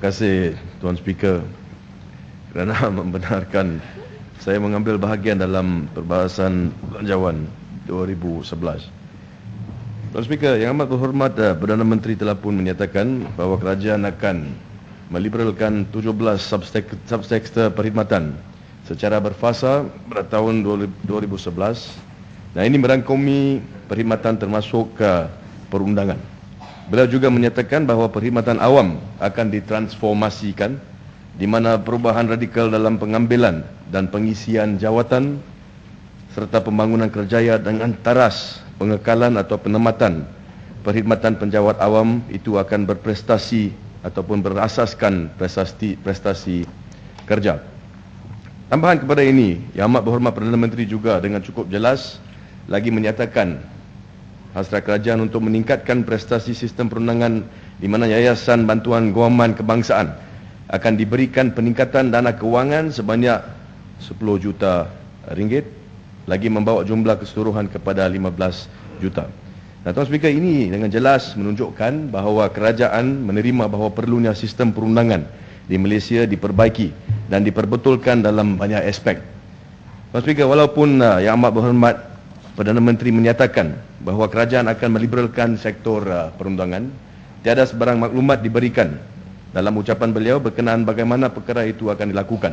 kasih Tuan Speaker kerana membenarkan saya mengambil bahagian dalam perbahasan belanjawan 2011. Tuan Speaker, Yang Amat Berhormat Perdana Menteri telah pun menyatakan bahawa kerajaan akan meliberalkan 17 subsektor perkhidmatan secara berfasa pada tahun 2011. Nah, ini merangkumi perkhidmatan termasuk perundangan. Beliau juga menyatakan bahawa perkhidmatan awam akan ditransformasikan di mana perubahan radikal dalam pengambilan dan pengisian jawatan serta pembangunan kerjaya dengan taras pengekalan atau penempatan perkhidmatan penjawat awam itu akan berprestasi ataupun berasaskan prestasi kerja. Tambahan kepada ini, Yang Amat Berhormat Perdana Menteri juga dengan cukup jelas lagi menyatakan hasrat kerajaan untuk meningkatkan prestasi sistem perundangan di mana Yayasan Bantuan Guaman Kebangsaan akan diberikan peningkatan dana kewangan sebanyak 10 juta ringgit, lagi membawa jumlah keseluruhan kepada 15 juta. Nah, Tuan Speaker, ini dengan jelas menunjukkan bahawa kerajaan menerima bahawa perlunya sistem perundangan di Malaysia diperbaiki dan diperbetulkan dalam banyak aspek. Tuan Speaker, walaupun Yang Amat Berhormat Perdana Menteri menyatakan bahawa kerajaan akan meliberalkan sektor perundangan, tiada sebarang maklumat diberikan dalam ucapan beliau berkenaan bagaimana perkara itu akan dilakukan.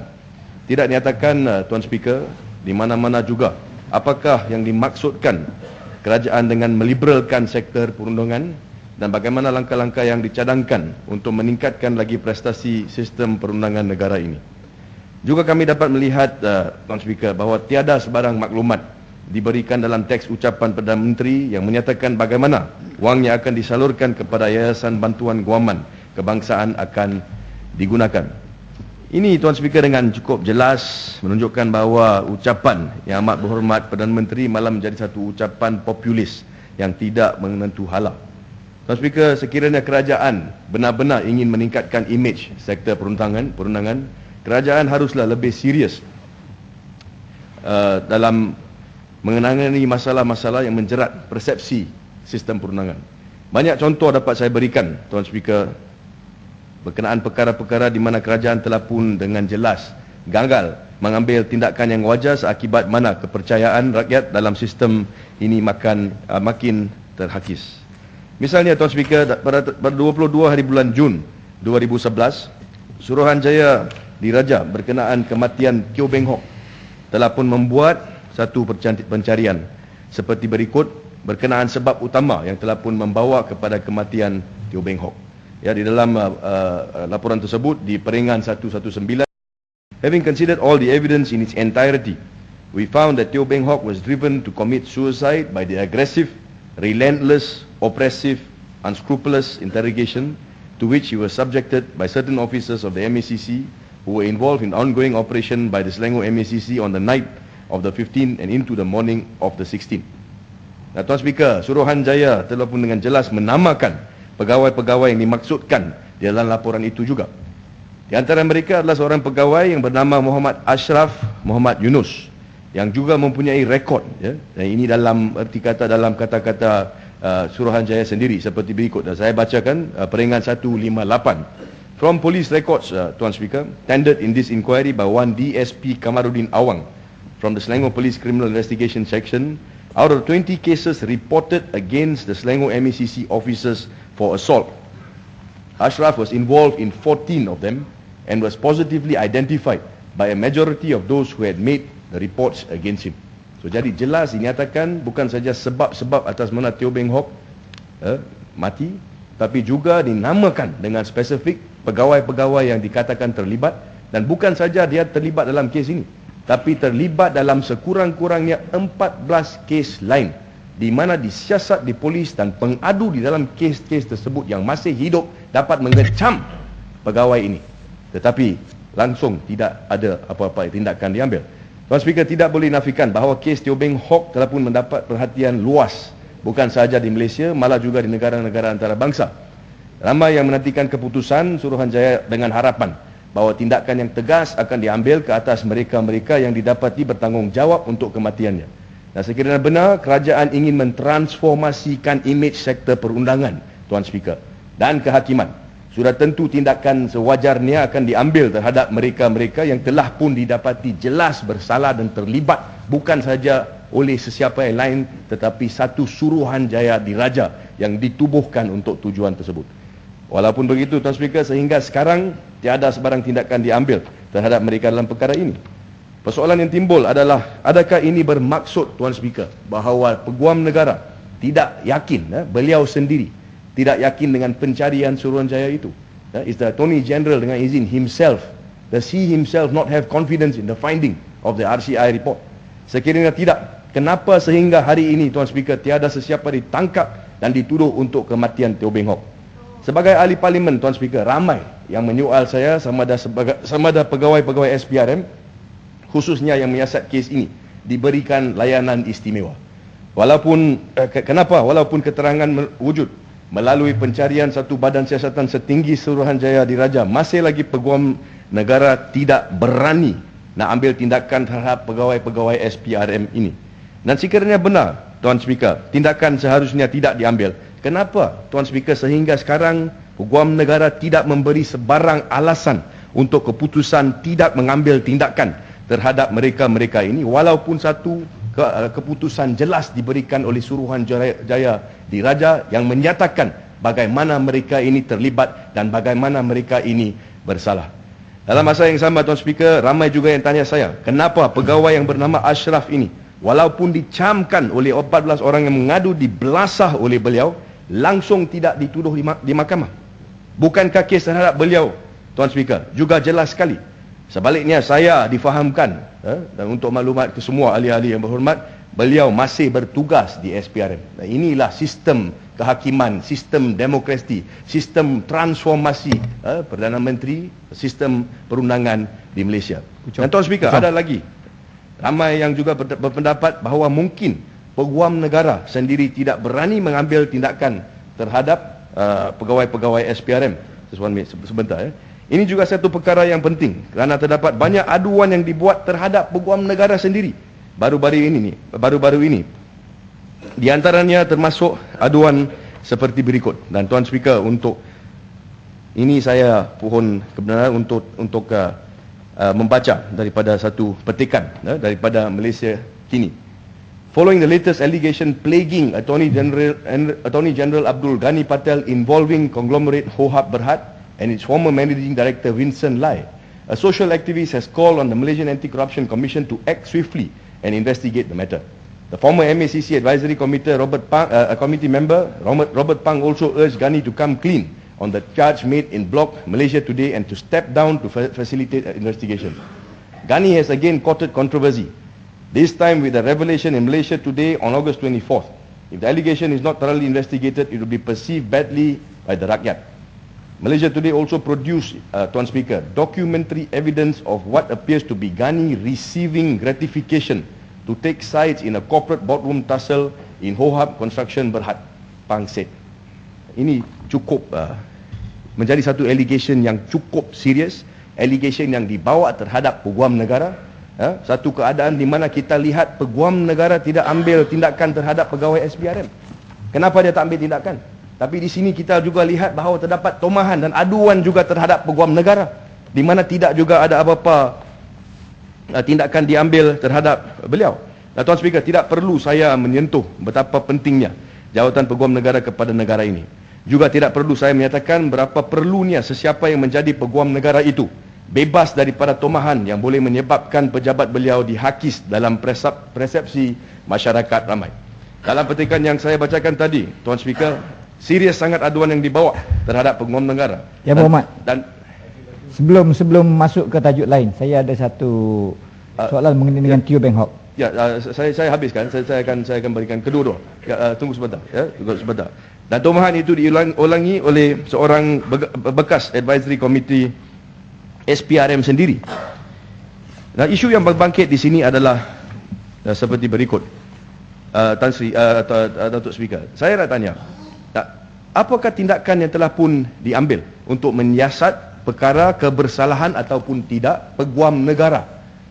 Tidak dinyatakan, Tuan Speaker, di mana-mana juga apakah yang dimaksudkan kerajaan dengan meliberalkan sektor perundangan dan bagaimana langkah-langkah yang dicadangkan untuk meningkatkan lagi prestasi sistem perundangan negara ini. Juga kami dapat melihat, Tuan Speaker, bahawa tiada sebarang maklumat diberikan dalam teks ucapan Perdana Menteri yang menyatakan bagaimana wang yang akan disalurkan kepada Yayasan Bantuan Guaman Kebangsaan akan digunakan. Ini, Tuan Speaker, dengan cukup jelas menunjukkan bahawa ucapan Yang Amat Berhormat Perdana Menteri malah menjadi satu ucapan populis yang tidak menentu hala. Tuan Speaker, sekiranya kerajaan benar-benar ingin meningkatkan imej sektor perundangan, kerajaan haruslah lebih serius dalam mengenangani masalah-masalah yang menjerat persepsi sistem perundangan. Banyak contoh dapat saya berikan, Tuan Speaker, berkenaan perkara-perkara di mana kerajaan telah pun dengan jelas gagal mengambil tindakan yang wajar seakibat mana kepercayaan rakyat dalam sistem ini makin terhakis. Misalnya, Tuan Speaker, pada 22 hari bulan Jun 2011, Suruhanjaya Diraja berkenaan kematian Teo Beng Hock telah pun membuat satu pencarian seperti berikut berkenaan sebab utama yang telah pun membawa kepada kematian Teo Beng Hock. Ya, di dalam laporan tersebut di Peringan 119, having considered all the evidence in its entirety, we found that Teo Beng Hock was driven to commit suicide by the aggressive, relentless, oppressive, unscrupulous interrogation to which he was subjected by certain officers of the MACC who were involved in ongoing operation by the Selangor MACC on the night of the 15th and into the morning of the 16th. Nah, Tuan Speaker, Suruhanjaya telah pun dengan jelas menamakan pegawai-pegawai yang dimaksudkan di dalam laporan itu juga. Di antara mereka adalah seorang pegawai yang bernama Muhammad Ashraf Muhammad Yunus yang juga mempunyai rekod, ya. Dan ini dalam erti kata, dalam kata-kata Suruhanjaya sendiri seperti berikut. Dan saya bacakan Peringan 158. From police records, Tuan Speaker, tendered in this inquiry by one DSP Kamaruddin Awang from the Selangor Police Criminal Investigation Section, out of 20 cases reported against the Selangor MACC officers for assault, Ashraf was involved in 14 of them and was positively identified by a majority of those who had made the reports against him. So, jadi jelas dinyatakan bukan saja sebab-sebab atas mana Teo Beng Hock mati, tapi juga dinamakan dengan spesifik pegawai-pegawai yang dikatakan terlibat, dan bukan saja dia terlibat dalam kes ini, tapi terlibat dalam sekurang-kurangnya 14 kes lain di mana disiasat di polis dan pengadu di dalam kes-kes tersebut yang masih hidup dapat mengecam pegawai ini, tetapi langsung tidak ada apa-apa tindakan diambil. Tuan Speaker, tidak boleh nafikan bahawa kes Teo Beng Hock telah pun mendapat perhatian luas, bukan sahaja di Malaysia, malah juga di negara-negara antarabangsa. Ramai yang menantikan keputusan Suruhanjaya dengan harapan bahawa tindakan yang tegas akan diambil ke atas mereka-mereka yang didapati bertanggungjawab untuk kematiannya. Dan sekiranya benar kerajaan ingin mentransformasikan imej sektor perundangan, Tuan Speaker, dan kehakiman, sudah tentu tindakan sewajarnya akan diambil terhadap mereka-mereka yang telah pun didapati jelas bersalah dan terlibat bukan saja oleh sesiapa yang lain tetapi satu suruhanjaya diraja yang ditubuhkan untuk tujuan tersebut. Walaupun begitu Tuan Speaker, sehingga sekarang tiada sebarang tindakan diambil terhadap mereka dalam perkara ini. Persoalan yang timbul adalah, adakah ini bermaksud Tuan Speaker bahawa Peguam Negara tidak yakin, beliau sendiri tidak yakin dengan pencarian Suruhanjaya itu? Is the Attorney General dengan izin himself, does he himself not have confidence in the finding of the RCI report? Sekiranya tidak, kenapa sehingga hari ini Tuan Speaker tiada sesiapa ditangkap dan dituduh untuk kematian Teo Beng Hock? Sebagai ahli parlimen Tuan Speaker, ramai yang menyoal saya sama ada pegawai-pegawai SPRM khususnya yang menyiasat kes ini diberikan layanan istimewa. Walaupun keterangan wujud melalui pencarian satu badan siasatan setinggi Suruhanjaya Diraja, masih lagi Peguam Negara tidak berani nak ambil tindakan terhadap pegawai-pegawai SPRM ini. Dan sekiranya benar Tuan Speaker, tindakan seharusnya tidak diambil, kenapa Tuan Speaker sehingga sekarang Peguam Negara tidak memberi sebarang alasan untuk keputusan tidak mengambil tindakan terhadap mereka-mereka ini, walaupun satu keputusan jelas diberikan oleh Suruhanjaya Diraja yang menyatakan bagaimana mereka ini terlibat dan bagaimana mereka ini bersalah. Dalam masa yang sama Tuan Speaker, ramai juga yang tanya saya, kenapa pegawai yang bernama Ashraf ini, walaupun dicamkan oleh 14 orang yang mengadu, dibelasah oleh beliau, langsung tidak dituduh di mahkamah? Bukankah kes terhadap beliau Tuan Speaker juga jelas sekali? Sebaliknya saya difahamkan, dan untuk maklumat ke semua ahli-ahli yang berhormat, beliau masih bertugas di SPRM. Dan inilah sistem kehakiman, sistem demokrasi, sistem transformasi Perdana Menteri, sistem perundangan di Malaysia. Dan Tuan Speaker, ada lagi ramai yang juga berpendapat bahawa mungkin Peguam Negara sendiri tidak berani mengambil tindakan terhadap pegawai-pegawai SPRM. Sebentar ya. Ini juga satu perkara yang penting kerana terdapat banyak aduan yang dibuat terhadap Peguam Negara sendiri baru-baru ini. Di antaranya termasuk aduan seperti berikut. Dan Tuan Speaker, untuk ini saya pohon kebenaran untuk membaca daripada satu petikan daripada Malaysia Kini. Following the latest allegation plaguing Attorney General Abdul Ghani Patel involving conglomerate Ho-Hub Berhad and its former managing director Vincent Lai, a social activist has called on the Malaysian Anti-Corruption Commission to act swiftly and investigate the matter. The former MACC Advisory Committee committee member Robert Pang also urged Ghani to come clean on the charge made in Block Malaysia Today and to step down to facilitate an investigation. Ghani has again courted controversy, this time with a revelation in Malaysia Today on August 24th. If the allegation is not thoroughly investigated, it will be perceived badly by the rakyat. Malaysia Today also produced, Tuan Speaker, documentary evidence of what appears to be Ghani receiving gratification to take sides in a corporate boardroom tussle in Ho-Hub Construction Berhad, Pang said. Ini cukup menjadi satu allegation yang cukup serius, allegation yang dibawa terhadap Peguam Negara. Satu keadaan di mana kita lihat Peguam Negara tidak ambil tindakan terhadap pegawai SPRM. Kenapa dia tak ambil tindakan? Tapi di sini kita juga lihat bahawa terdapat tomahan dan aduan juga terhadap Peguam Negara, di mana tidak juga ada apa-apa tindakan diambil terhadap beliau. Tuan Speaker, tidak perlu saya menyentuh betapa pentingnya jawatan Peguam Negara kepada negara ini. Juga tidak perlu saya menyatakan berapa perlunya sesiapa yang menjadi Peguam Negara itu bebas daripada tomahan yang boleh menyebabkan pejabat beliau dihakis dalam persepsi masyarakat ramai. Dalam petikan yang saya bacakan tadi, Tuan Speaker, serius sangat aduan yang dibawa terhadap Peguam Negara. Ya Berhormat. Dan sebelum masuk ke tajuk lain, saya ada satu soalan mengenai dengan Teo Beng Hock. Ya, saya habiskan. Saya akan berikan kedua-dua. Ya, tunggu sebentar. Tunggu sebentar. Dan tomahan itu diulangi oleh seorang bekas Advisory Committee SPRM sendiri. Dan isu yang berbangkit di sini adalah seperti berikut. Tan Sri, Datuk Speaker, saya nak tanya, apakah tindakan yang telah pun diambil untuk menyiasat perkara kebersalahan ataupun tidak Peguam Negara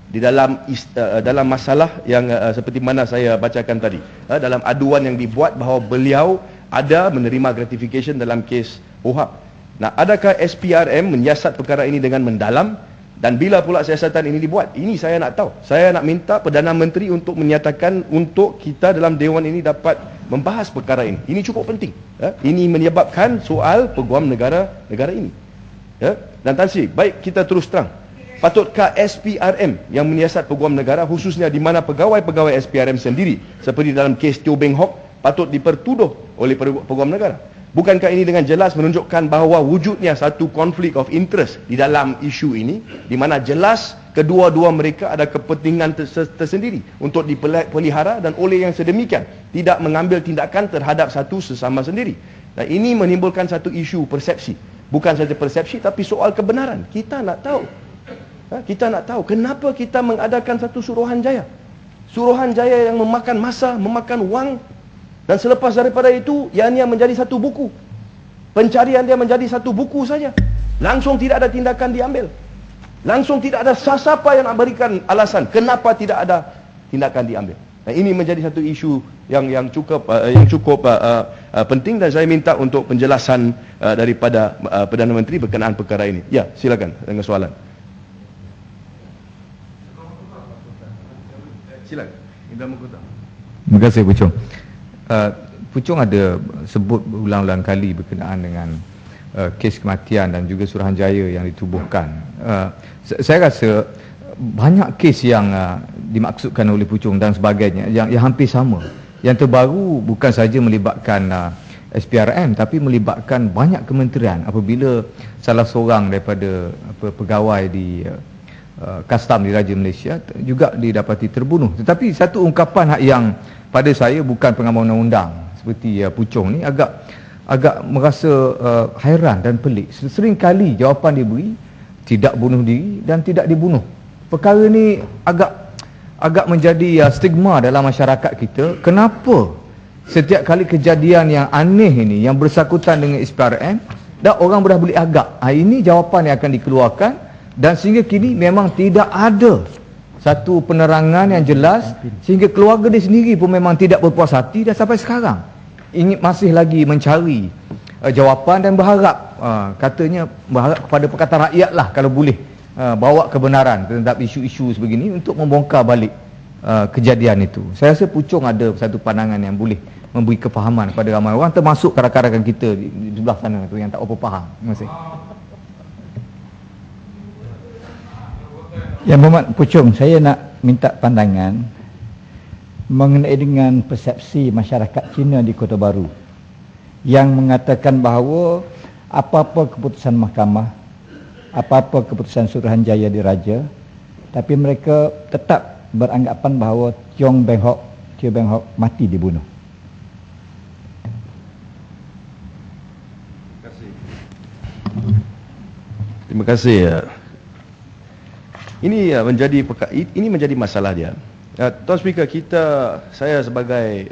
di dalam masalah yang seperti mana saya bacakan tadi, dalam aduan yang dibuat bahawa beliau ada menerima gratification dalam kes Ho-Hub. Nah, adakah SPRM menyiasat perkara ini dengan mendalam? Dan bila pula siasatan ini dibuat? Ini saya nak tahu. Saya nak minta Perdana Menteri untuk menyatakan untuk kita dalam Dewan ini dapat membahas perkara ini. Ini cukup penting. Ini menyebabkan soal peguam negara ini. Dan Tan Sri, baik kita terus terang. Patutkah SPRM yang menyiasat peguam negara, khususnya di mana pegawai-pegawai SPRM sendiri, seperti dalam kes Teo Beng Hock, patut dipertuduh oleh peguam negara? Bukankah ini dengan jelas menunjukkan bahawa wujudnya satu konflik of interest di dalam isu ini, di mana jelas kedua-dua mereka ada kepentingan tersendiri untuk dipelihara, dan oleh yang sedemikian tidak mengambil tindakan terhadap satu sesama sendiri. Dan ini menimbulkan satu isu persepsi. Bukan saja persepsi, tapi soal kebenaran. Kita nak tahu. Kita nak tahu kenapa kita mengadakan satu Suruhanjaya. Suruhanjaya yang memakan masa, memakan wang. Dan selepas daripada itu, ianya menjadi satu buku. Pencarian dia menjadi satu buku saja. Langsung tidak ada tindakan diambil. Langsung tidak ada siapa yang nak berikan alasan kenapa tidak ada tindakan diambil. Dan ini menjadi satu isu yang cukup penting, dan saya minta untuk penjelasan daripada Perdana Menteri berkenaan perkara ini. Ya, silakan dengan soalan. Silakan. Terima kasih Puchong. Puchong ada sebut berulang-ulang kali berkenaan dengan kes kematian dan juga Suruhanjaya yang ditubuhkan. Saya rasa banyak kes yang dimaksudkan oleh Puchong dan sebagainya yang hampir sama. Yang terbaru bukan saja melibatkan SPRM, tapi melibatkan banyak kementerian apabila salah seorang daripada pegawai di Kastam di Raja Malaysia juga didapati terbunuh. Tetapi satu ungkapan yang pada saya bukan pengamal undang-undang seperti Puchong ni agak merasa hairan dan pelik. Sering kali jawapan diberi tidak bunuh diri dan tidak dibunuh. Perkara ni agak menjadi stigma dalam masyarakat kita. Kenapa setiap kali kejadian yang aneh ini yang bersangkutan dengan SPRM dan orang dah boleh agak? Ini jawapan yang akan dikeluarkan, dan sehingga kini memang tidak ada satu penerangan yang jelas, sehingga keluarga dia sendiri pun memang tidak berpuas hati, dan sampai sekarang ingin masih lagi mencari jawapan dan berharap, katanya berharap kepada Pakatan Rakyat lah kalau boleh bawa kebenaran terhadap isu-isu sebegini untuk membongkar balik kejadian itu. Saya rasa Puchong ada satu pandangan yang boleh memberi kefahaman kepada ramai orang, termasuk rakan-rakan kita di sebelah sana tu yang tak apa faham. Terima kasih. Yang Berhormat Puchong, saya nak minta pandangan mengenai dengan persepsi masyarakat Cina di Kota Baru yang mengatakan bahawa apa-apa keputusan mahkamah, apa-apa keputusan Suruhanjaya diraja, tapi mereka tetap beranggapan bahawa Teo Beng Hock mati dibunuh. Terima kasih. Ini menjadi masalah dia. Tuan Speaker, saya sebagai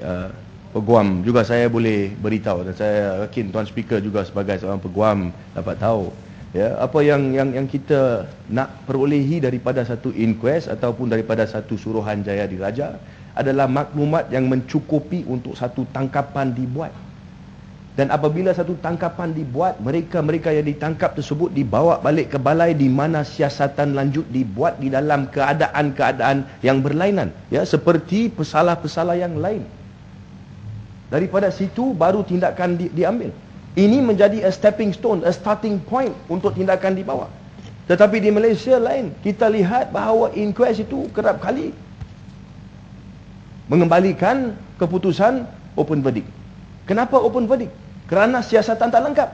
peguam juga saya boleh beritahu, dan saya yakin Tuan Speaker juga sebagai seorang peguam dapat tahu apa yang kita nak perolehi daripada satu inquest ataupun daripada satu Suruhanjaya diraja adalah maklumat yang mencukupi untuk satu tangkapan dibuat. Dan apabila satu tangkapan dibuat, mereka yang ditangkap tersebut dibawa balik ke balai di mana siasatan lanjut dibuat di dalam keadaan-keadaan yang berlainan, seperti pesalah-pesalah yang lain. Daripada situ baru tindakan diambil. Ini menjadi a stepping stone, a starting point untuk tindakan dibawa. Tetapi di Malaysia lain, kita lihat bahawa inquest itu kerap kali mengembalikan keputusan open verdict. Kenapa open verdict? Kerana siasatan tak lengkap.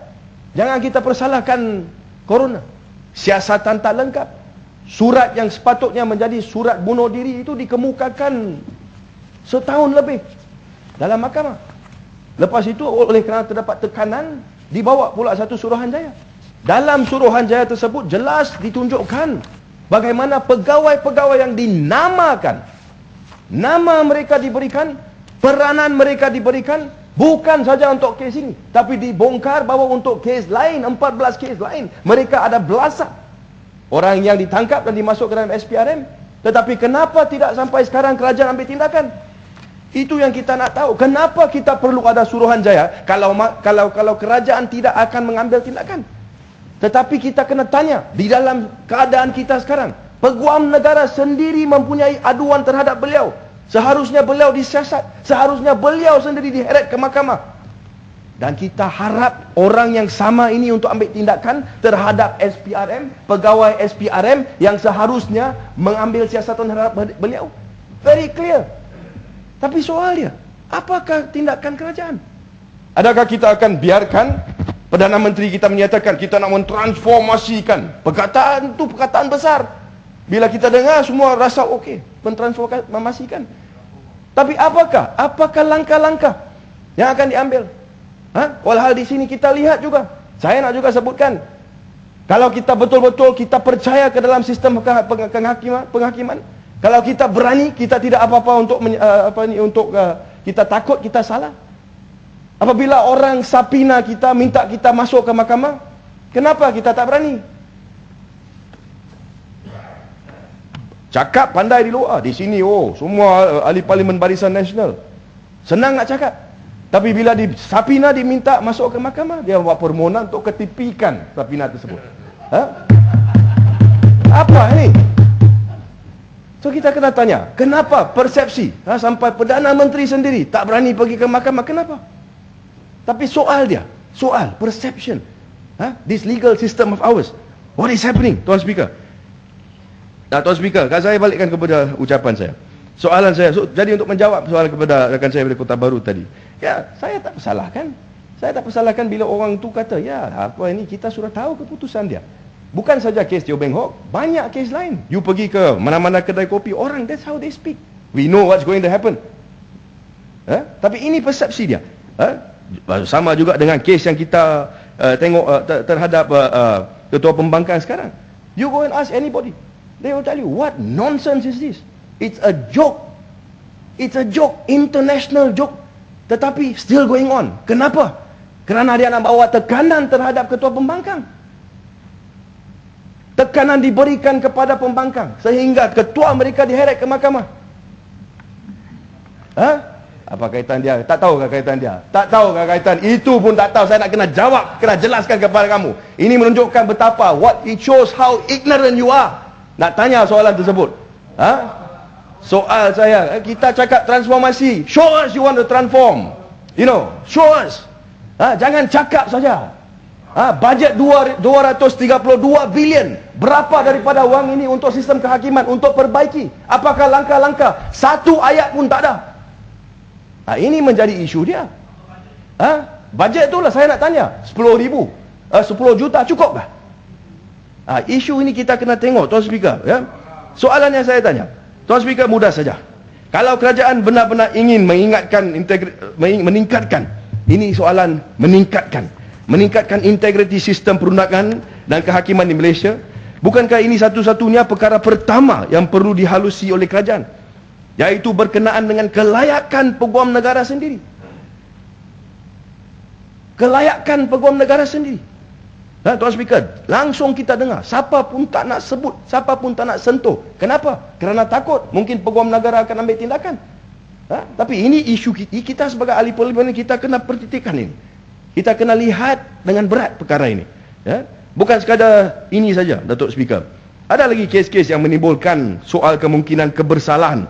Jangan kita persalahkan corona. Siasatan tak lengkap. Surat yang sepatutnya menjadi surat bunuh diri itu dikemukakan setahun lebih dalam mahkamah. Lepas itu oleh kerana terdapat tekanan, dibawa pula satu Suruhanjaya. Dalam Suruhanjaya tersebut jelas ditunjukkan bagaimana pegawai-pegawai yang dinamakan, nama mereka diberikan, peranan mereka diberikan, bukan saja untuk kes ini, tapi dibongkar bahawa untuk kes lain, 14 kes lain, mereka ada belasan orang yang ditangkap dan dimasukkan dalam SPRM. Tetapi kenapa tidak sampai sekarang kerajaan ambil tindakan? Itu yang kita nak tahu. Kenapa kita perlu ada Suruhanjaya kalau kerajaan tidak akan mengambil tindakan? Tetapi kita kena tanya, di dalam keadaan kita sekarang, peguam negara sendiri mempunyai aduan terhadap beliau. Seharusnya beliau disiasat, seharusnya beliau sendiri diheret ke mahkamah. Dan kita harap orang yang sama ini untuk ambil tindakan terhadap SPRM, pegawai SPRM yang seharusnya mengambil siasatan terhadap beliau. Very clear. Tapi soal dia, apakah tindakan kerajaan? Adakah kita akan biarkan Perdana Menteri kita menyatakan kita nak mentransformasikan? Perkataan itu perkataan besar. Bila kita dengar semua rasa okey, mentransformasikan. Tapi apakah langkah-langkah yang akan diambil? Walhal di sini kita lihat juga. Saya nak juga sebutkan, kalau kita betul-betul kita percaya ke dalam sistem penghakiman, kalau kita berani, kita tidak apa-apa untuk kita takut kita salah. Apabila orang sapina kita minta kita masuk ke mahkamah, kenapa kita tak berani? Cakap pandai di luar, di sini semua ahli parlimen Barisan Nasional. Senang nak cakap. Tapi bila di sapina diminta masuk ke mahkamah, dia buat permohonan untuk ketipikan sapina tersebut. Apa ini? So kita kena tanya, kenapa persepsi sampai Perdana Menteri sendiri tak berani pergi ke mahkamah, kenapa? Tapi soal perception, this legal system of ours, what is happening, Tuan Speaker? Tuan Speaker, saya balikkan kepada ucapan saya. Soalan saya, jadi untuk menjawab soalan kepada rakan saya dari Kota Baru tadi, ya, saya tak persalahkan. Saya tak persalahkan bila orang tu kata, ya, apa ini, kita sudah tahu keputusan dia. Bukan saja kes Teo Beng Hock, banyak kes lain. You pergi ke mana-mana kedai kopi, orang, that's how they speak. We know what's going to happen. Tapi ini persepsi dia. Sama juga dengan kes yang kita tengok terhadap ketua pembangkang sekarang. You go and ask anybody, they will tell you, what nonsense is this? It's a joke. It's a joke, international joke. Tetapi still going on. Kenapa? Kerana dia nak bawa tekanan terhadap ketua pembangkang. Tekanan diberikan kepada pembangkang sehingga ketua mereka diheret ke mahkamah. Apa kaitan dia? Tak tahu ke kaitan dia? Tak tahu ke kaitan? Itu pun tak tahu. Saya nak kena jawab, kena jelaskan kepada kamu. Ini menunjukkan betapa, it shows how ignorant you are. Nak tanya soalan tersebut. Soal saya, kita cakap transformasi. Show us you want to transform. Show us. Jangan cakap saja. Bajet 232 bilion. Berapa daripada wang ini untuk sistem kehakiman, untuk perbaiki? Apakah langkah-langkah? Satu ayat pun tak ada. Ini menjadi isu dia. Bajet itulah saya nak tanya. 10 juta cukupkah? Isu ini kita kena tengok, Tuan Speaker. Soalan yang saya tanya, Tuan Speaker, mudah saja. Kalau kerajaan benar-benar ingin meningkatkan, ini soalan meningkatkan integriti sistem perundangan dan kehakiman di Malaysia, bukankah ini satu-satunya perkara pertama yang perlu dihalusi oleh kerajaan, iaitu berkenaan dengan kelayakan peguam negara sendiri? Kelayakan peguam negara sendiri. Tuan Speaker, langsung kita dengar, siapa pun tak nak sebut, siapa pun tak nak sentuh. Kenapa? Kerana takut mungkin peguam negara akan ambil tindakan. Tapi ini isu kita sebagai ahli parlimen, kita kena pertitikkan ini. Kita kena lihat dengan berat perkara ini. Bukan sekadar ini saja, Datuk Speaker. Ada lagi kes-kes yang menimbulkan soal kemungkinan kebersalahan.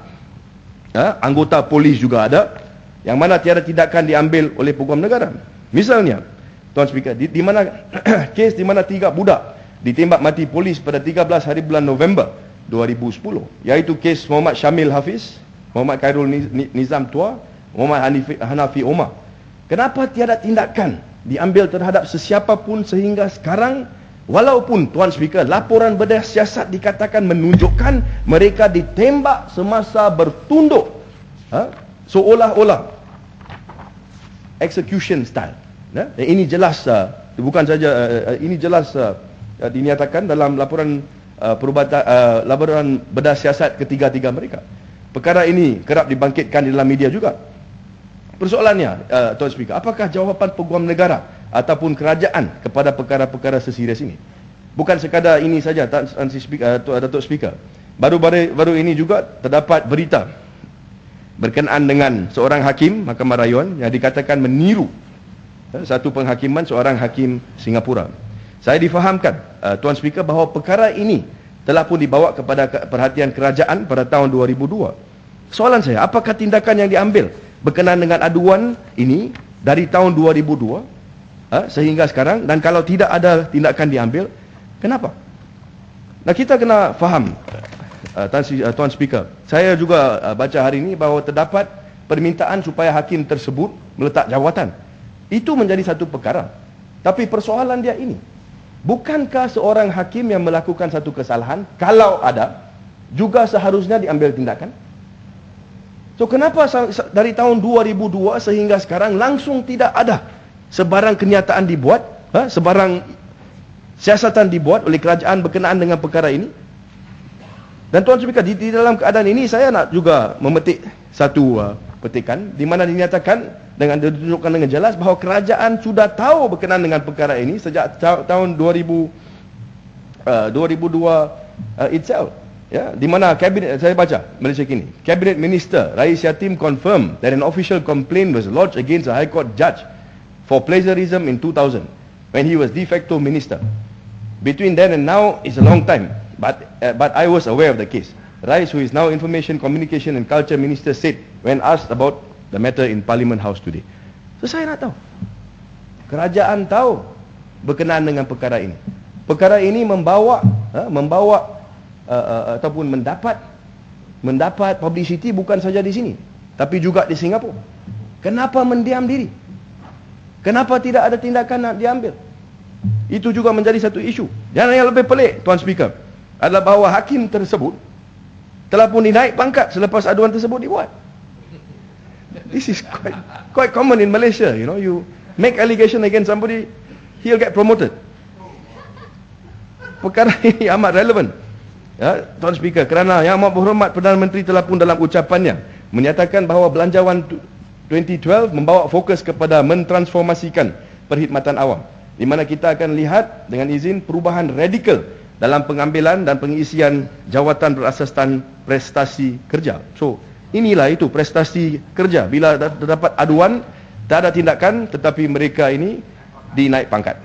Anggota polis juga ada, yang mana tiada tindakan diambil oleh peguam negara. Misalnya, Tuan Speaker, di mana kes di mana 3 budak ditembak mati polis pada 13 hari bulan November 2010, iaitu kes Muhammad Syamil Hafiz, Muhammad Khairul Nizam Tua, Muhammad Hanafi Omar. Kenapa tiada tindakan diambil terhadap sesiapa pun sehingga sekarang, walaupun, Tuan Speaker, laporan bedah siasat dikatakan menunjukkan mereka ditembak semasa bertunduk, seolah-olah execution style. Ini jelas, bukan saja ini jelas dinyatakan dalam laporan laporan bedah siasat ketiga-tiga mereka. Perkara ini kerap dibangkitkan di dalam media juga. Persoalannya, Tuan Speaker, apakah jawapan peguam negara ataupun kerajaan kepada perkara-perkara seserius ini? Bukan sekadar ini saja, Datuk Speaker. Baru ini juga terdapat berita berkenaan dengan seorang hakim Mahkamah Rayuan yang dikatakan meniru satu penghakiman seorang hakim Singapura. Saya difahamkan Tuan Speaker bahawa perkara ini telah pun dibawa kepada perhatian kerajaan pada tahun 2002. Soalan saya, apakah tindakan yang diambil berkenaan dengan aduan ini dari tahun 2002 sehingga sekarang, dan kalau tidak ada tindakan diambil, kenapa? Nah, kita kena faham, Tuan Speaker, saya juga baca hari ini bahawa terdapat permintaan supaya hakim tersebut meletak jawatan. Itu menjadi satu perkara. Tapi persoalan dia ini, bukankah seorang hakim yang melakukan satu kesalahan, kalau ada, juga seharusnya diambil tindakan? So, kenapa dari tahun 2002 sehingga sekarang langsung tidak ada sebarang kenyataan dibuat, sebarang siasatan dibuat oleh kerajaan berkenaan dengan perkara ini? Dan Tuan Speaker, di dalam keadaan ini saya nak juga memetik satu petikan di mana dinyatakan dengan ditunjukkan dengan jelas bahawa kerajaan sudah tahu berkenaan dengan perkara ini sejak tahun 2002 itself. Ya, di mana kabinet, saya baca Malaysia Kini, Cabinet Minister Rais Yatim confirmed that an official complaint was lodged against a High Court judge for plagiarism in 2000 when he was de facto minister. Between then and now is a long time, but I was aware of the case. Rais, who is now Information, Communication and Culture Minister, said when asked about the matter in Parliament House today. So, saya nak tahu, kerajaan tahu berkenaan dengan perkara ini. Perkara ini membawa ataupun mendapat publicity bukan saja di sini, tapi juga di Singapura. Kenapa mendiam diri? Kenapa tidak ada tindakan nak diambil? Itu juga menjadi satu isu. Dan yang lebih pelik, Tuan Speaker, adalah bahawa hakim tersebut telah pun dinaik pangkat selepas aduan tersebut dibuat. This is quite common in Malaysia. You know, you make allegation against somebody, he'll get promoted. Perkara ini amat relevan, ya, Tuan Speaker, kerana Yang Amat Berhormat Perdana Menteri telah pun dalam ucapannya menyatakan bahawa Belanjawan 2012 membawa fokus kepada mentransformasikan perkhidmatan awam, di mana kita akan lihat dengan izin perubahan radikal dalam pengambilan dan pengisian jawatan berasaskan prestasi kerja. So, inilah itu prestasi kerja. Bila terdapat aduan, tak ada tindakan, tetapi mereka ini dinaik pangkat.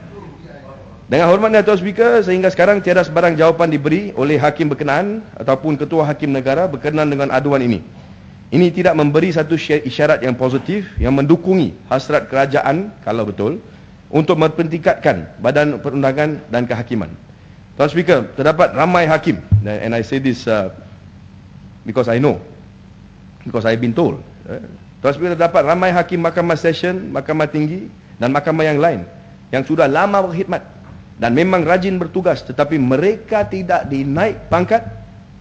Dengan hormatnya Tuan Speaker, sehingga sekarang tiada sebarang jawapan diberi oleh hakim berkenaan ataupun ketua hakim negara berkenaan dengan aduan ini. Ini tidak memberi satu isyarat yang positif yang mendukungi hasrat kerajaan, kalau betul, untuk mempertingkatkan badan perundangan dan kehakiman. Tuan Speaker, terdapat ramai hakim, and I say this because I know, because I've been told. Tuan Speaker, terdapat ramai hakim Mahkamah Session, Mahkamah Tinggi dan Mahkamah yang lain yang sudah lama berkhidmat dan memang rajin bertugas, tetapi mereka tidak dinaik pangkat,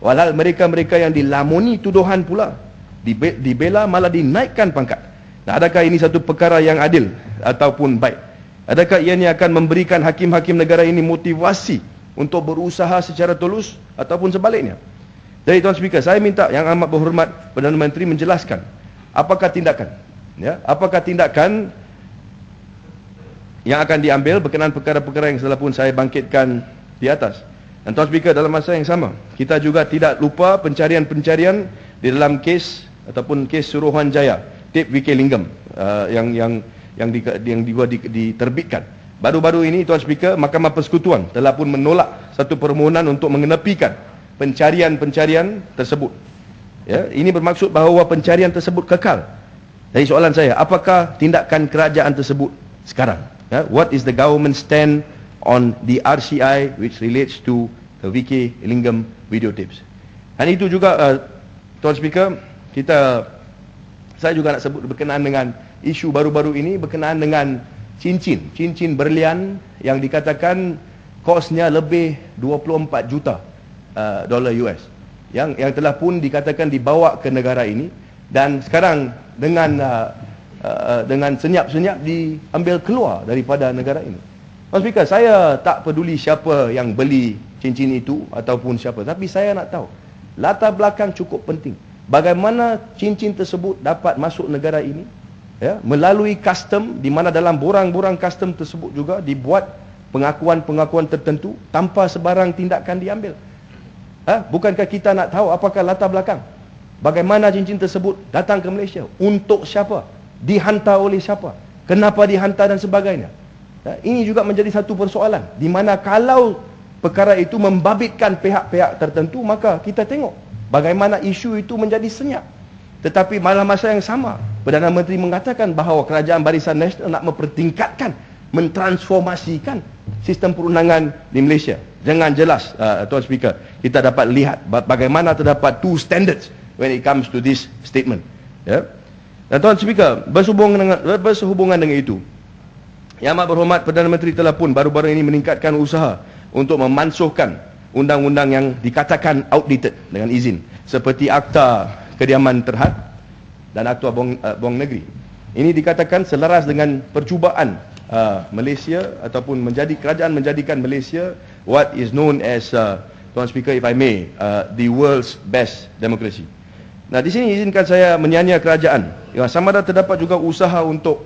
walhal mereka-mereka yang dilamuni tuduhan pula dibela malah dinaikkan pangkat. Nah, adakah ini satu perkara yang adil ataupun baik? Adakah ianya akan memberikan hakim-hakim negara ini motivasi untuk berusaha secara tulus ataupun sebaliknya? Jadi Tuan Speaker, saya minta Yang Amat Berhormat Perdana Menteri menjelaskan apakah tindakan, ya, apakah tindakan yang akan diambil berkenaan perkara-perkara yang telah pun saya bangkitkan di atas. Dan Tuan Speaker, dalam masa yang sama, kita juga tidak lupa pencarian-pencarian di dalam kes ataupun kes Suruhanjaya, Tip VK Lingam yang diterbitkan. Baru-baru ini Tuan Speaker, Mahkamah Persekutuan telah pun menolak satu permohonan untuk mengenepikan pencarian-pencarian tersebut. Ya, ini bermaksud bahawa pencarian tersebut kekal. Jadi soalan saya, apakah tindakan kerajaan tersebut sekarang? What is the government stand on the RCI which relates to the VK Lingam videotapes? Dan itu juga Tuan Speaker, saya juga nak sebut berkenaan dengan isu baru-baru ini berkenaan dengan cincin berlian yang dikatakan kosnya lebih 24 juta dolar US yang telah pun dikatakan dibawa ke negara ini, dan sekarang dengan senyap-senyap diambil keluar daripada negara ini. Tuan Speaker, saya tak peduli siapa yang beli cincin itu ataupun siapa, tapi saya nak tahu latar belakang cukup penting. Bagaimana cincin tersebut dapat masuk negara ini, ya, melalui custom, di mana dalam borang-borang custom tersebut juga dibuat pengakuan-pengakuan tertentu tanpa sebarang tindakan diambil. Bukankah kita nak tahu apakah latar belakang? Bagaimana cincin tersebut datang ke Malaysia? Untuk siapa? Dihantar oleh siapa? Kenapa dihantar dan sebagainya? Ini juga menjadi satu persoalan, di mana kalau perkara itu membabitkan pihak-pihak tertentu, maka kita tengok bagaimana isu itu menjadi senyap. Tetapi dalam masa yang sama, Perdana Menteri mengatakan bahawa Kerajaan Barisan Nasional nak mempertingkatkan, mentransformasikan sistem perundangan di Malaysia. Dengan jelas, Tuan Speaker, kita dapat lihat bagaimana terdapat two standards when it comes to this statement. Dan Tuan Speaker, bersehubungan dengan itu, Yang Amat Berhormat Perdana Menteri telah pun baru-baru ini meningkatkan usaha untuk memansuhkan undang-undang yang dikatakan outdated dengan izin, seperti Akta Kediaman Terhad dan Akta Buang Negeri. Ini dikatakan selaras dengan percubaan Malaysia ataupun kerajaan menjadikan Malaysia what is known as, Tuan Speaker, if I may, the world's best democracy. Nah, di sini izinkan saya menyanyi kerajaan. Yang sama ada terdapat juga usaha untuk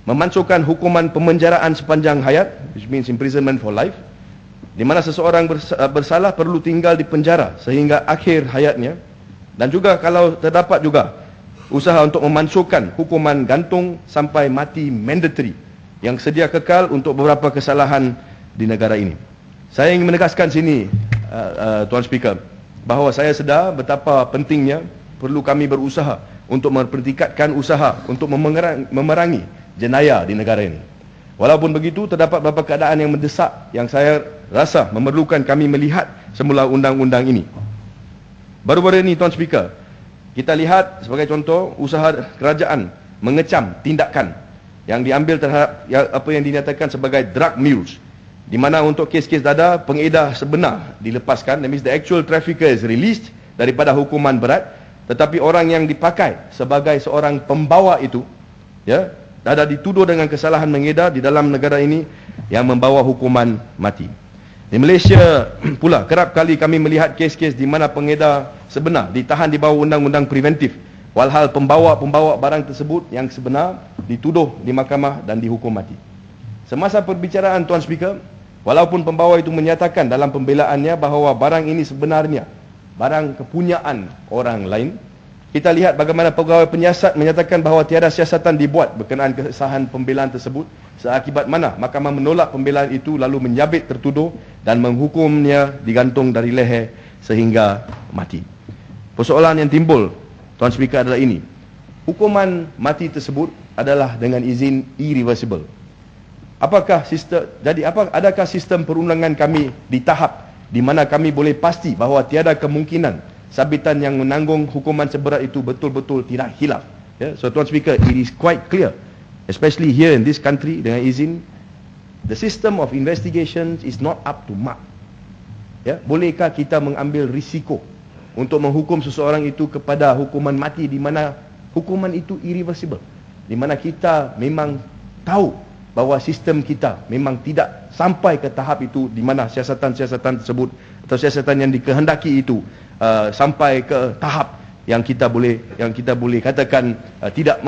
memansuhkan hukuman pemenjaraan sepanjang hayat, which means imprisonment for life, di mana seseorang bersalah perlu tinggal di penjara sehingga akhir hayatnya. Dan juga kalau terdapat juga usaha untuk memansuhkan hukuman gantung sampai mati mandatory yang sedia kekal untuk beberapa kesalahan di negara ini. Saya ingin menegaskan sini, Tuan Speaker, bahawa saya sedar betapa pentingnya perlu kami berusaha untuk mempertingkatkan usaha untuk memerangi jenayah di negara ini. Walaupun begitu, terdapat beberapa keadaan yang mendesak yang saya rasa memerlukan kami melihat semula undang-undang ini. Baru-baru ini, Tuan Speaker, kita lihat sebagai contoh usaha kerajaan mengecam tindakan yang diambil terhadap apa yang dinyatakan sebagai drug mules, di mana untuk kes-kes dada pengedar sebenar dilepaskan, that means the actual trafficker is released daripada hukuman berat, tetapi orang yang dipakai sebagai seorang pembawa itu ada dituduh dengan kesalahan mengedar di dalam negara ini yang membawa hukuman mati. Di Malaysia pula kerap kali kami melihat kes-kes di mana pengedar sebenar ditahan di bawah undang-undang preventif, walhal pembawa barang tersebut yang sebenar dituduh di mahkamah dan dihukum mati. Semasa perbicaraan, Tuan Speaker, walaupun pembawa itu menyatakan dalam pembelaannya bahawa barang ini sebenarnya barang kepunyaan orang lain, kita lihat bagaimana pegawai penyiasat menyatakan bahawa tiada siasatan dibuat berkenaan kesahan pembelaan tersebut, seakibat mana mahkamah menolak pembelaan itu lalu menjabit tertuduh dan menghukumnya digantung dari leher sehingga mati. Persoalan yang timbul, Tuan Speaker, adalah ini. Hukuman mati tersebut adalah dengan izin irreversible. Adakah sistem perundangan kami di tahap di mana kami boleh pasti bahawa tiada kemungkinan sabitan yang menanggung hukuman seberat itu betul-betul tidak hilaf? So Tuan Speaker, it is quite clear, especially here in this country, dengan izin, the system of investigation is not up to mark. Bolehkah kita mengambil risiko untuk menghukum seseorang itu kepada hukuman mati di mana hukuman itu irreversible, di mana kita memang tahu bahawa sistem kita memang tidak sampai ke tahap itu, di mana siasatan-siasatan tersebut atau siasatan yang dikehendaki itu sampai ke tahap yang kita boleh katakan tidak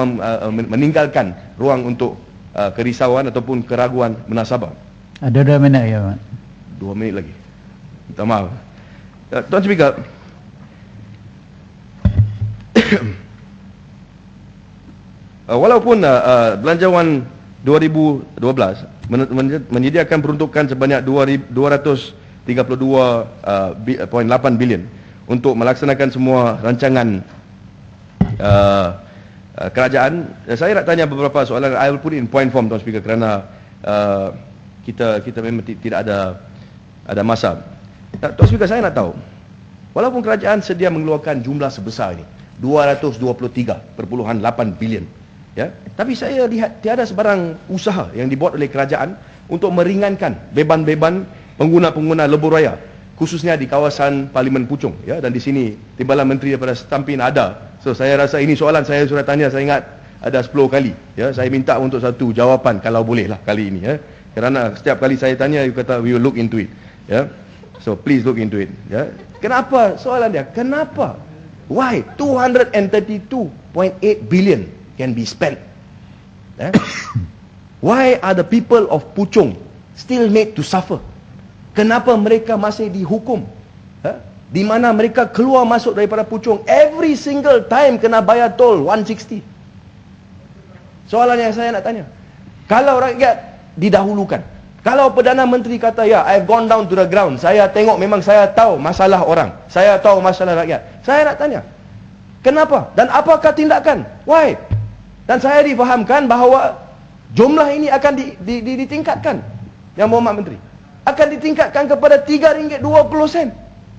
meninggalkan ruang untuk kerisauan ataupun keraguan munasabah. Ada 2 minit ya, Mak. 2 minit lagi. Minta maaf. Tuan Speaker, walaupun belanjawan 2012 menyediakan peruntukan sebanyak 232.8 bilion untuk melaksanakan semua rancangan kerajaan, saya nak tanya beberapa soalan. I will put it in point form, Tuan Speaker, kerana kita memang tidak ada masa. Tuan Speaker, saya nak tahu, walaupun kerajaan sedia mengeluarkan jumlah sebesar ini 223.8 bilion, tapi saya lihat tiada sebarang usaha yang dibuat oleh kerajaan untuk meringankan beban-beban pengguna-pengguna lebuh raya, khususnya di kawasan Parlimen Puchong, dan di sini Timbalan Menteri daripada Setampin ada. So saya rasa ini soalan saya sudah tanya, saya ingat ada 10 kali. Saya minta untuk satu jawapan kalau boleh lah kali ini, kerana setiap kali saya tanya, you kata we will look into it. So please look into it. Kenapa? Soalan dia, kenapa? Why 232.8 billion can be spent? Why are the people of Puchong still made to suffer? Kenapa mereka masih dihukum? Di mana mereka keluar masuk daripada Puchong every single time kena bayar tol 160. Soalan yang saya nak tanya, kalau rakyat didahulukan. Kalau Perdana Menteri kata, ya, I've gone down to the ground, saya tengok, memang saya tahu masalah orang, saya tahu masalah rakyat. Saya nak tanya, kenapa? Dan apakah tindakan? Why? Dan saya difahamkan bahawa jumlah ini akan ditingkatkan. Yang Muhammad Menteri akan ditingkatkan kepada RM3.20.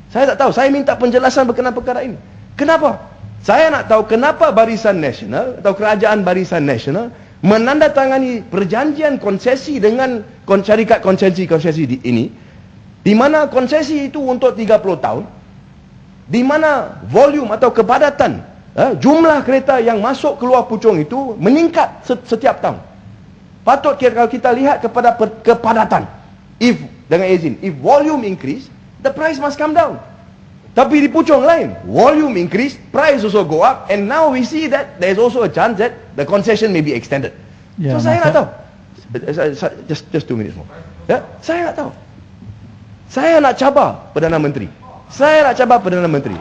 Saya tak tahu, saya minta penjelasan berkenaan perkara ini. Kenapa? Saya nak tahu kenapa Barisan Nasional atau Kerajaan Barisan Nasional menandatangani perjanjian konsesi dengan syarikat konsesi ini, di mana konsesi itu untuk 30 tahun, di mana volume atau kepadatan jumlah kereta yang masuk keluar Puchong itu meningkat setiap tahun. Patut kalau kita lihat kepada kepadatan. If volume increase, the price must come down. Tapi di Puchong lain, volume increase, price also go up, and now we see that there is also a chance that the concession may be extended. Ya, So saya nak tahu. Just 2 minutes more. Ya, saya nak tahu. Saya nak cabar Perdana Menteri. Saya nak cabar Perdana Menteri.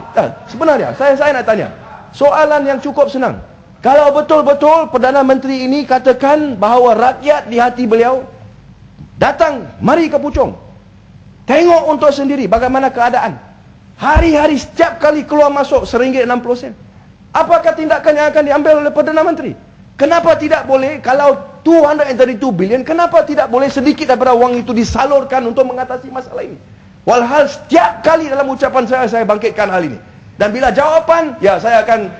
Sebenarnya saya nak tanya. Soalan yang cukup senang. Kalau betul-betul Perdana Menteri ini katakan bahawa rakyat di hati beliau, datang, mari ke Puchong, tengok untuk sendiri bagaimana keadaan. Hari-hari setiap kali keluar masuk RM1.60. Apakah tindakan yang akan diambil oleh Perdana Menteri? Kenapa tidak boleh, kalau 232 bilion, kenapa tidak boleh sedikit daripada wang itu disalurkan untuk mengatasi masalah ini? Walhal setiap kali dalam ucapan saya bangkitkan hal ini. Dan bila jawapan, ya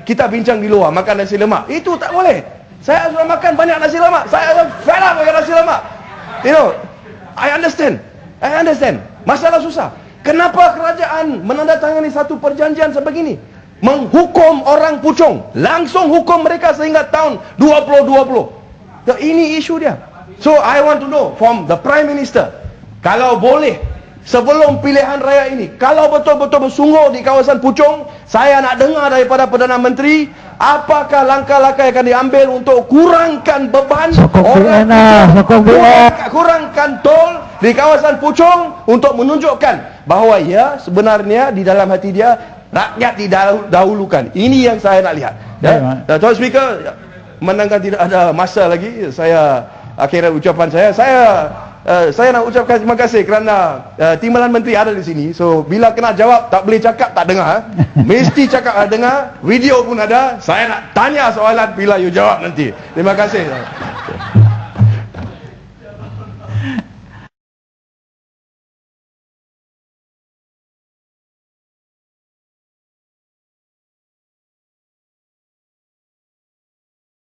kita bincang di luar, makan nasi lemak. Itu tak boleh. Saya sudah makan banyak nasi lemak. Saya fed up makan nasi lemak. You know, I understand. Masalah susah. Kenapa kerajaan menandatangani satu perjanjian sebegini? Menghukum orang Puchong, langsung hukum mereka sehingga tahun 2020. Ini isu dia. So I want to know from the Prime Minister, kalau boleh sebelum pilihan raya ini, kalau betul-betul bersungguh di kawasan Puchong, saya nak dengar daripada Perdana Menteri, apakah langkah-langkah yang akan diambil untuk kurangkan beban kurangkan tol di kawasan Puchong untuk menunjukkan bahawa ya, sebenarnya di dalam hati dia rakyat didahulukan. Ini yang saya nak lihat. Dan Tuan Speaker, menangkan tidak ada masa lagi, saya akhirat ucapan saya nak ucapkan terima kasih kerana Timbalan Menteri ada di sini. So bila kena jawab tak boleh cakap tak dengar. Mesti cakap dengar, video pun ada. Saya nak tanya soalan bila you jawab nanti. Terima kasih.